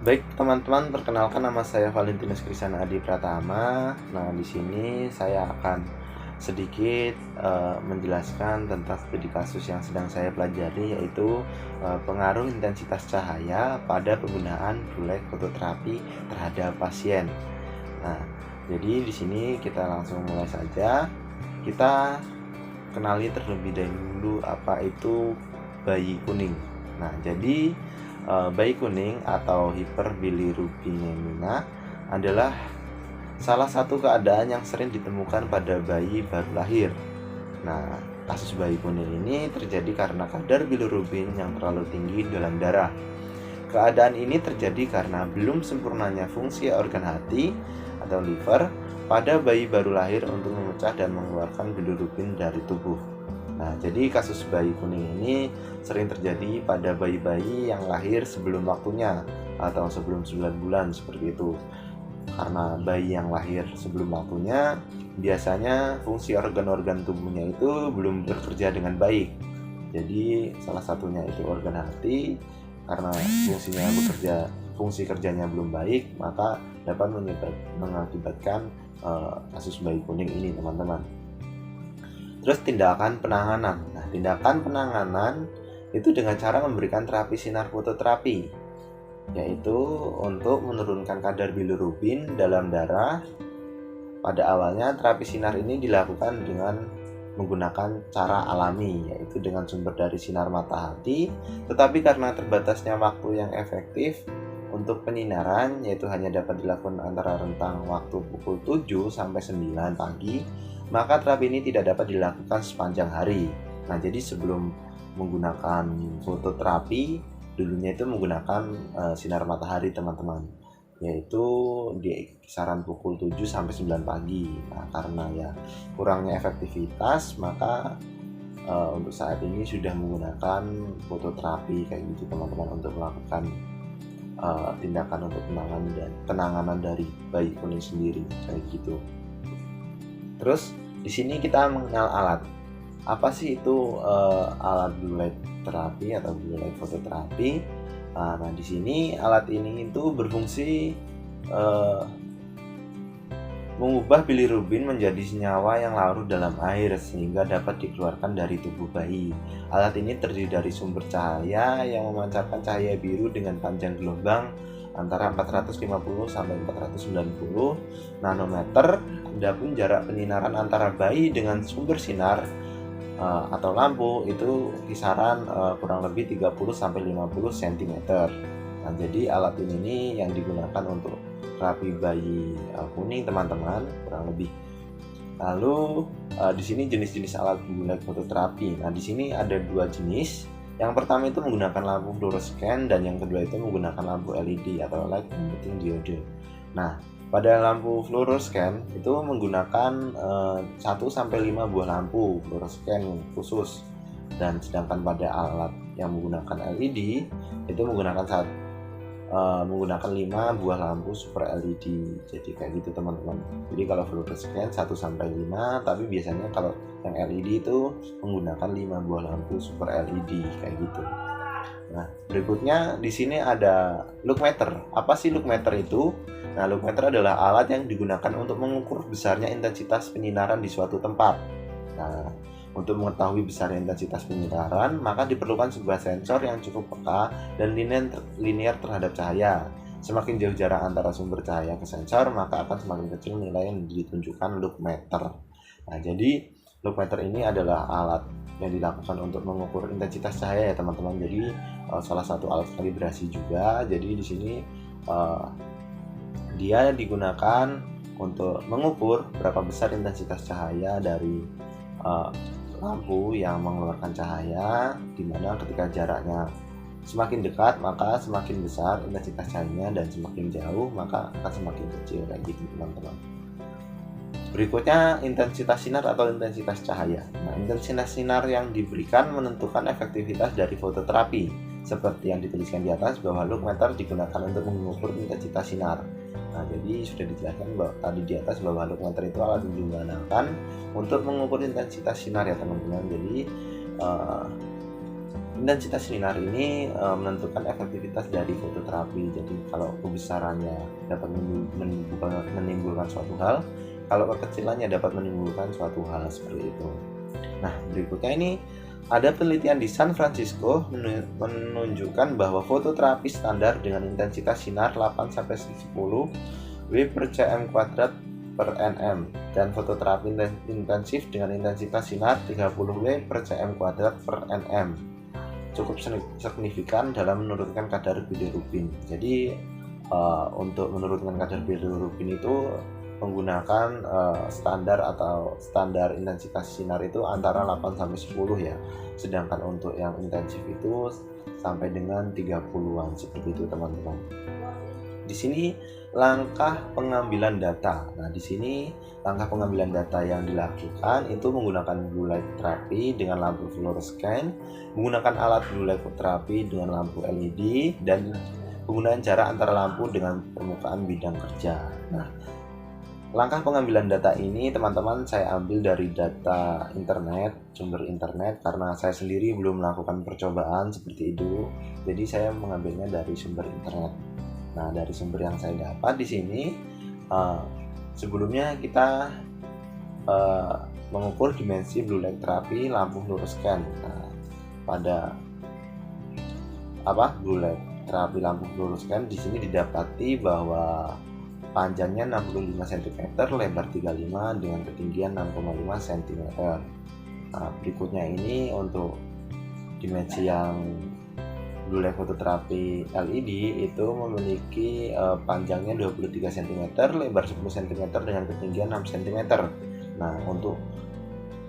Baik teman-teman, perkenalkan nama saya Valentinus Krisana Adi Pratama. Nah, di sini saya akan sedikit menjelaskan tentang studi kasus yang sedang saya pelajari, yaitu pengaruh intensitas cahaya pada penggunaan blue light fototerapi terhadap pasien. Nah, jadi di sini kita langsung mulai saja. Kita kenali terlebih dahulu apa itu bayi kuning. Nah, jadi bayi kuning atau hiperbilirubinemia adalah salah satu keadaan yang sering ditemukan pada bayi baru lahir. Nah, kasus bayi kuning ini terjadi karena kadar bilirubin yang terlalu tinggi dalam darah. Keadaan ini terjadi karena belum sempurnanya fungsi organ hati atau liver pada bayi baru lahir untuk memecah dan mengeluarkan bilirubin dari tubuh. Nah, jadi kasus bayi kuning ini sering terjadi pada bayi-bayi yang lahir sebelum waktunya atau sebelum 9 bulan seperti itu. Karena bayi yang lahir sebelum waktunya, biasanya fungsi organ-organ tubuhnya itu belum bekerja dengan baik. Jadi salah satunya itu organ hati, karena fungsi kerjanya belum baik, maka dapat mengakibatkan kasus bayi kuning ini, teman-teman. Terus tindakan penanganan. Nah, tindakan penanganan itu dengan cara memberikan terapi sinar fototerapi, yaitu untuk menurunkan kadar bilirubin dalam darah. Pada awalnya terapi sinar ini dilakukan dengan menggunakan cara alami, yaitu dengan sumber dari sinar matahari, tetapi karena terbatasnya waktu yang efektif untuk penyinaran, yaitu hanya dapat dilakukan antara rentang waktu pukul 7 sampai 9 pagi, maka terapi ini tidak dapat dilakukan sepanjang hari. Nah, jadi sebelum menggunakan fototerapi, dulunya itu menggunakan sinar matahari, teman-teman, yaitu di kisaran pukul 7 sampai 9 pagi. Nah, karena ya kurangnya efektivitas, maka untuk saat ini sudah menggunakan fototerapi kayak gitu, teman-teman, untuk melakukan tindakan untuk penanganan dari bayi kuning sendiri kayak gitu. Terus di sini kita mengenal alat. Apa sih itu alat blue light terapi atau blue light fototerapi? Nah, di sini alat ini itu berfungsi mengubah bilirubin menjadi senyawa yang larut dalam air sehingga dapat dikeluarkan dari tubuh bayi. Alat ini terdiri dari sumber cahaya yang memancarkan cahaya biru dengan panjang gelombang antara 450 sampai 490 nanometer. Adapun jarak penyinaran antara bayi dengan sumber sinar atau lampu itu kisaran kurang lebih 30 sampai 50 cm. Nah, jadi alat ini yang digunakan untuk terapi bayi kuning, teman-teman, kurang lebih. Lalu di sini jenis-jenis alat blue light fototerapi. Nah, di sini ada dua jenis. Yang pertama itu menggunakan lampu fluorescent dan yang kedua itu menggunakan lampu LED atau light emitting diode. Nah, pada lampu fluorescent itu menggunakan 1 sampai 5 buah lampu fluorescent khusus, dan sedangkan pada alat yang menggunakan LED itu menggunakan 5 buah lampu super LED. Jadi kayak gitu, teman-teman. Jadi kalau fluorescent 1 sampai 5, tapi biasanya kalau yang LED itu menggunakan 5 buah lampu super LED kayak gitu. Nah, berikutnya di sini ada look meter. Apa sih look meter itu? Nah, look meter adalah alat yang digunakan untuk mengukur besarnya intensitas penyinaran di suatu tempat. Nah, untuk mengetahui besar intensitas penyinaran, maka diperlukan sebuah sensor yang cukup peka dan linear terhadap cahaya. Semakin jauh jarak antara sumber cahaya ke sensor, maka akan semakin kecil nilai yang ditunjukkan look meter. Nah, jadi look meter ini adalah alat yang dilakukan untuk mengukur intensitas cahaya, ya, teman-teman. Jadi salah satu alat kalibrasi juga. Jadi di sini dia digunakan untuk mengukur berapa besar intensitas cahaya dari lampu yang mengeluarkan cahaya, dimana ketika jaraknya semakin dekat maka semakin besar intensitas cahayanya, dan semakin jauh maka akan semakin kecil kayak gitu, teman-teman. Berikutnya intensitas sinar atau intensitas cahaya. Nah, intensitas sinar yang diberikan menentukan efektivitas dari fototerapi. Seperti yang dituliskan di atas bahwa look meter digunakan untuk mengukur intensitas sinar. Nah, jadi sudah dijelaskan bahwa tadi di atas bahwa look meter itu alat yang digunakan untuk mengukur intensitas sinar, ya, teman-teman. Jadi intensitas sinar ini menentukan efektivitas dari fototerapi. Jadi kalau kebesarannya dapat menimbulkan suatu hal, kalau kekecilannya dapat menimbulkan suatu hal seperti itu. Nah, berikutnya ini ada penelitian di San Francisco menunjukkan bahwa fototerapi standar dengan intensitas sinar 8-10 W per cm kuadrat per nm dan fototerapi intensif dengan intensitas sinar 30 W per cm kuadrat per nm cukup signifikan dalam menurunkan kadar bilirubin. Jadi untuk menurunkan kadar bilirubin itu menggunakan standar intensitas sinar itu antara 8-10 ya. Sedangkan untuk yang intensif itu sampai dengan 30-an seperti itu teman-teman. Di sini langkah pengambilan data. Nah, di sini langkah pengambilan data yang dilakukan itu menggunakan blue light therapy dengan lampu fluorescent, menggunakan alat blue light therapy dengan lampu LED, dan penggunaan jarak antara lampu dengan permukaan bidang kerja. Nah, langkah pengambilan data ini teman-teman saya ambil dari data internet, sumber internet, karena saya sendiri belum melakukan percobaan seperti itu. Jadi saya mengambilnya dari sumber internet. Nah, dari sumber yang saya dapat di sini, sebelumnya kita mengukur dimensi blue light therapy lampu fluorescent. Nah, pada blue light terapi lampu fluorescent di sini didapati bahwa panjangnya 65 cm, lebar 35 dengan ketinggian 6,5 cm. Nah, berikutnya ini untuk dimensi yang blue light fototerapi LED itu memiliki panjangnya 23 cm, lebar 10 cm dengan ketinggian 6 cm. Nah, untuk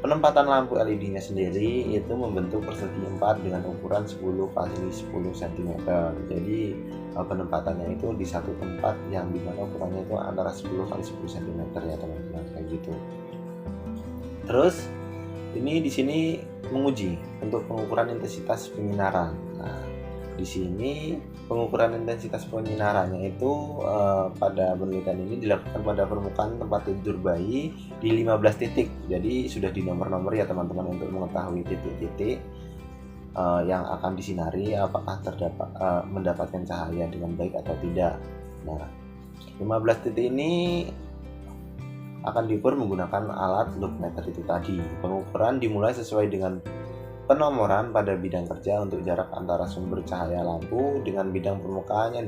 penempatan lampu LED-nya sendiri itu membentuk persegi 4 dengan ukuran 10x10 cm. Jadi penempatannya itu di satu tempat yang dimana ukurannya itu antara 10x10 cm ya teman-teman, kayak gitu. Terus ini di sini menguji untuk pengukuran intensitas penyinaran. Nah, di sini pengukuran intensitas penyinarannya itu pada penelitian ini dilakukan pada permukaan tempat tidur bayi di 15 titik. Jadi sudah di nomor-nomor ya teman-teman untuk mengetahui titik-titik yang akan disinari apakah mendapatkan cahaya dengan baik atau tidak. Nah, 15 titik ini akan diukur menggunakan alat loop meter itu tadi. Pengukuran dimulai sesuai dengan penomoran pada bidang kerja untuk jarak antara sumber cahaya lampu dengan bidang permukaan yang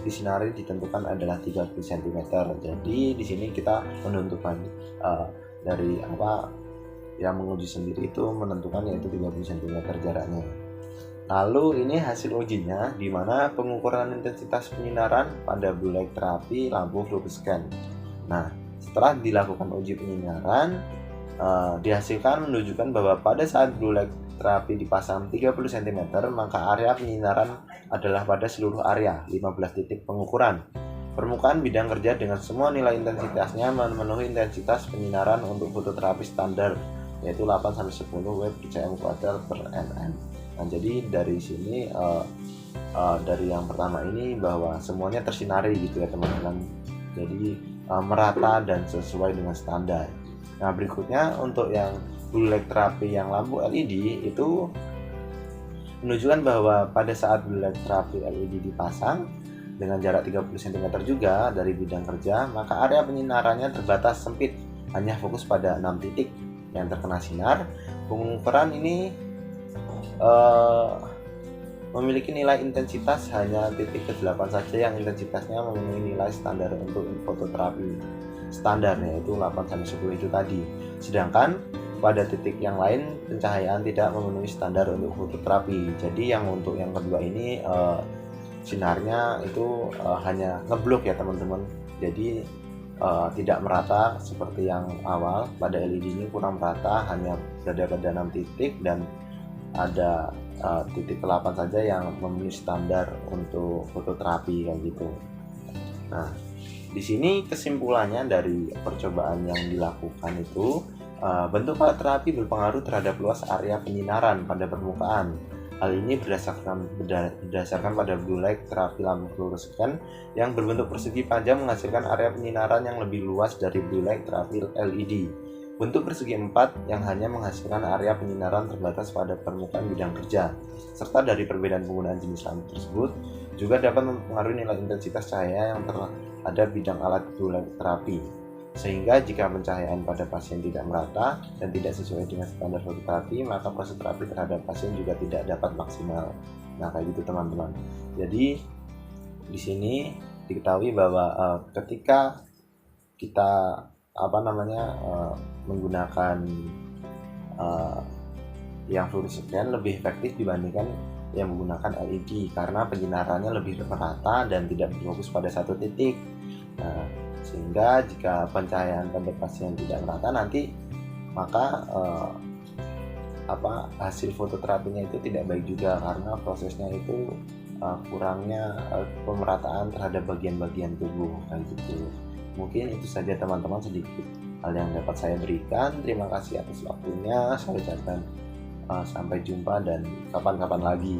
disinari ditentukan adalah 30 cm. Jadi di sini kita menentukan dari yang menguji sendiri itu menentukan yaitu 30 cm jaraknya. Lalu ini hasil ujinya di mana pengukuran intensitas penyinaran pada blue light terapi lampu fluorescent. Nah, setelah dilakukan uji penyinaran dihasilkan menunjukkan bahwa pada saat blue light terapi dipasang 30 cm, maka area penyinaran adalah pada seluruh area 15 titik pengukuran. Permukaan bidang kerja dengan semua nilai intensitasnya memenuhi intensitas penyinaran untuk fototerapi standar, yaitu 8-10 W per cm kuadrat per nm. Nah, jadi dari sini dari yang pertama ini bahwa semuanya tersinari gitu ya teman-teman. Jadi merata dan sesuai dengan standar. Nah, berikutnya untuk yang blue light terapi yang lampu LED itu menunjukkan bahwa pada saat blue light terapi LED dipasang dengan jarak 30 cm juga dari bidang kerja, maka area penyinarannya terbatas sempit, hanya fokus pada 6 titik yang terkena sinar. Pengukuran ini memiliki nilai intensitas hanya titik ke-8 saja yang intensitasnya memenuhi nilai standar untuk fototerapi standar, yaitu 8-10 itu tadi. Sedangkan pada titik yang lain pencahayaan tidak memenuhi standar untuk fototerapi. Jadi yang untuk yang kedua ini sinarnya itu hanya ngeblok ya teman-teman. Jadi tidak merata seperti yang awal. Pada LED ini kurang merata, hanya berada pada 6 titik dan ada titik ke-8 saja yang memenuhi standar untuk fototerapi kayak gitu. Nah, di sini kesimpulannya dari percobaan yang dilakukan itu bentuk alat terapi berpengaruh terhadap luas area penyinaran pada permukaan. Hal ini berdasarkan pada blue light terapi lampu fluorescent yang berbentuk persegi panjang menghasilkan area penyinaran yang lebih luas dari blue light terapi LED. bentuk persegi empat yang hanya menghasilkan area penyinaran terbatas pada permukaan bidang kerja, serta dari perbedaan penggunaan jenis lampu tersebut juga dapat mempengaruhi nilai intensitas cahaya yang terhadap bidang alat terapi. Sehingga jika pencahayaan pada pasien tidak merata dan tidak sesuai dengan standar fototerapi, maka proses terapi terhadap pasien juga tidak dapat maksimal. Nah, kayak gitu teman-teman. Jadi di sini diketahui bahwa ketika kita menggunakan yang fluorescent lebih efektif dibandingkan yang menggunakan LED karena penyinarannya lebih merata dan tidak berfokus pada satu titik. Nah, sehingga jika pencahayaan pada pasien tidak merata nanti maka hasil fototerapinya itu tidak baik juga karena prosesnya itu kurangnya pemerataan terhadap bagian-bagian tubuh kayak gitu. Mungkin itu saja teman-teman sedikit hal yang dapat saya berikan. Terima kasih atas waktunya. Saya ucapkan sampai jumpa dan kapan-kapan lagi.